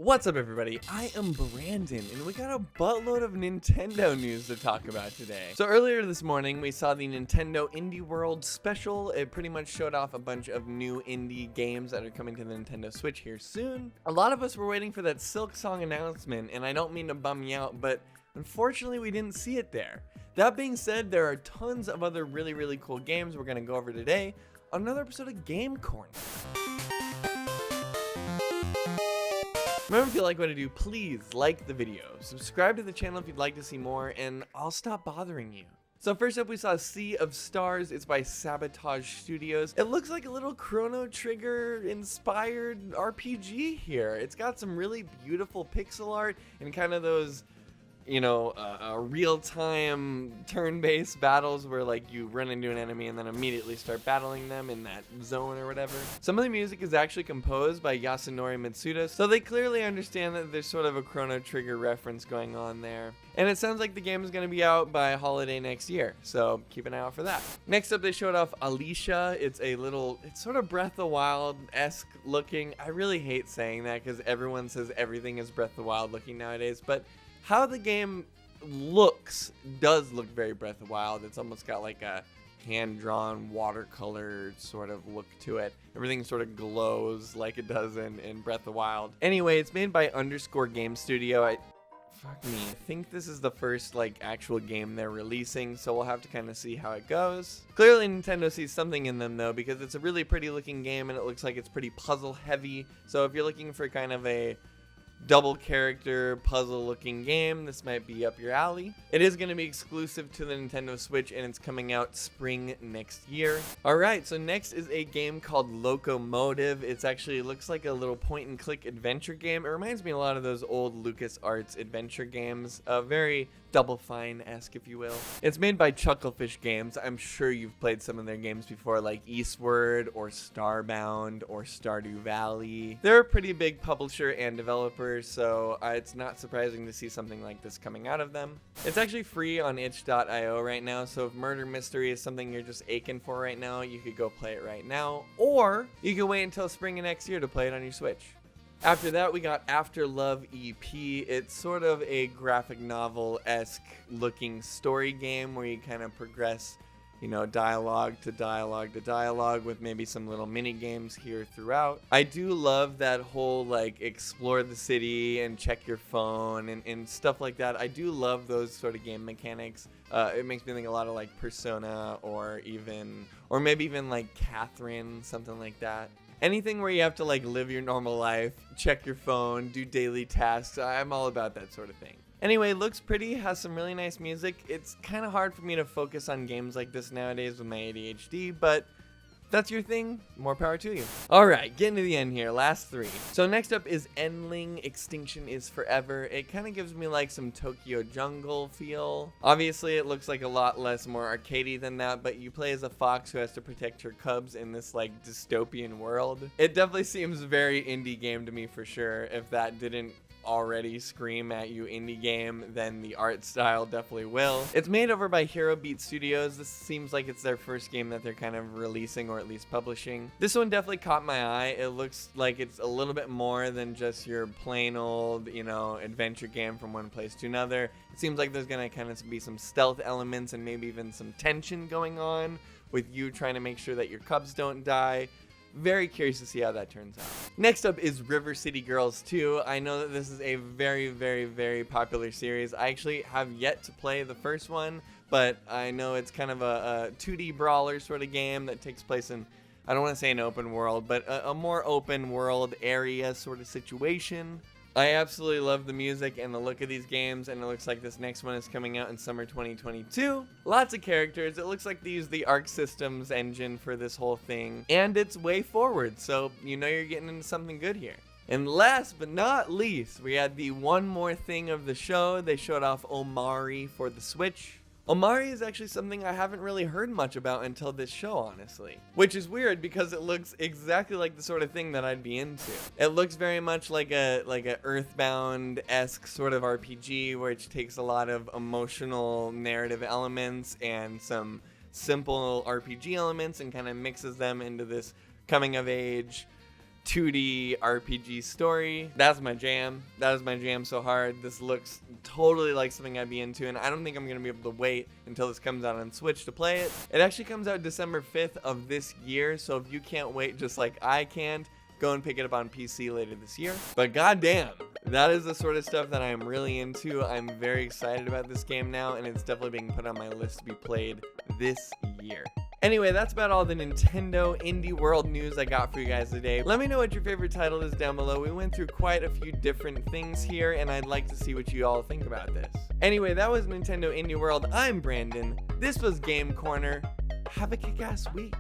What's up, everybody? I am Brandon, and we got a buttload of Nintendo news to talk about today. So earlier this morning, we saw the Nintendo Indie World special. It pretty much showed off a bunch of new indie games that are coming to the Nintendo Switch here soon. A lot of us were waiting for that Silksong announcement, and I don't mean to bum you out, but unfortunately, we didn't see it there. That being said, there are tons of other really cool games we're going to go over today on another episode of Game Corner. Remember, if you like what I do, please like the video, subscribe to the channel if you'd like to see more, and I'll stop bothering you. So first up, we saw Sea of Stars. It's by Sabotage Studios. It looks like a little Chrono Trigger inspired RPG here. It's got some really beautiful pixel art and kind of those, you know, real-time turn-based battles where like you run into an enemy and then immediately start battling them in that zone or whatever. Some of the music is actually composed by Yasunori Mitsuda, so they clearly understand that there's sort of a Chrono Trigger reference going on there. And it sounds like the game is going to be out by holiday next year, so keep an eye out for that. Next up, they showed off Alicia. It's sort of Breath of the Wild-esque looking. I really hate saying that because everyone says everything is Breath of the Wild looking nowadays, but how the game does look very Breath of the Wild. It's almost got like a hand-drawn watercolor sort of look to it. Everything sort of glows like it does in Breath of the Wild. Anyway, it's made by Underscore Game Studio. I think this is the first like actual game they're releasing, so we'll have to kind of see how it goes. Clearly Nintendo sees something in them though, because it's a really pretty looking game and it looks like it's pretty puzzle heavy. So if you're looking for kind of a double character puzzle looking game, this might be up your alley. It is going to be exclusive to the Nintendo Switch and it's coming out spring next year. Alright, so next is a game called Loco Motive. It looks like a little point and click adventure game. It reminds me a lot of those old LucasArts adventure games, very Double Fine-esque, if you will. It's made by Chucklefish Games. I'm sure you've played some of their games before, like Eastward or Starbound or Stardew Valley. They're a pretty big publisher and developer, so it's not surprising to see something like this coming out of them. It's actually free on itch.io right now, so if murder mystery is something you're just aching for right now, you could go play it right now, or you can wait until spring of next year to play it on your Switch. After that, we got After Love EP. It's sort of a graphic novel-esque looking story game where you kind of progress, you know, dialogue to dialogue to dialogue with maybe some little mini games here throughout. I do love that whole like explore the city and check your phone and stuff like that. I do love those sort of game mechanics. It makes me think a lot of like Persona or maybe even like Catherine, something like that. Anything where you have to like live your normal life, check your phone, do daily tasks. I'm all about that sort of thing. Anyway, looks pretty, has some really nice music. It's kind of hard for me to focus on games like this nowadays with my ADHD, but if that's your thing, more power to you. Alright, getting to the end here, last three. So next up is Endling Extinction is Forever. It kind of gives me like some Tokyo Jungle feel. Obviously, it looks like a lot more arcadey than that, but you play as a fox who has to protect her cubs in this like dystopian world. It definitely seems very indie game to me for sure. If that didn't already scream at you indie game, then the art style definitely will. It's made over by Hero Beat Studios. This seems like it's their first game that they're kind of releasing or at least publishing. This one definitely caught my eye. It looks like it's a little bit more than just your plain old, you know, adventure game from one place to another. It seems like there's gonna kind of be some stealth elements and maybe even some tension going on with you trying to make sure that your cubs don't die. Very curious to see how that turns out. Next up is River City Girls 2. I know that this is a very popular series. I actually have yet to play the first one, but I know it's kind of a 2D brawler sort of game that takes place in, I don't want to say an open world, but a more open world area sort of situation. I absolutely love the music and the look of these games, and it looks like this next one is coming out in summer 2022. Lots of characters. It looks like they use the Arc Systems engine for this whole thing, and it's way forward, so you know you're getting into something good here. And last but not least, we had the one more thing of the show. They showed off Omari for the Switch. Omari is actually something I haven't really heard much about until this show, honestly. Which is weird because it looks exactly like the sort of thing that I'd be into. It looks very much like a Earthbound-esque sort of RPG, which takes a lot of emotional narrative elements and some simple RPG elements and kind of mixes them into this coming of age 2D RPG story. That's my jam. That is my jam so hard. This looks totally like something I'd be into, and I don't think I'm going to be able to wait until this comes out on Switch to play it. It actually comes out December 5th of this year, so if you can't wait just like I can't, go and pick it up on PC later this year. But goddamn, that is the sort of stuff that I'm really into. I'm very excited about this game now, and it's definitely being put on my list to be played this year. Anyway, that's about all the Nintendo Indie World news I got for you guys today. Let me know what your favorite title is down below. We went through quite a few different things here, and I'd like to see what you all think about this. Anyway, that was Nintendo Indie World. I'm Brandon. This was Game Corner. Have a kick-ass week.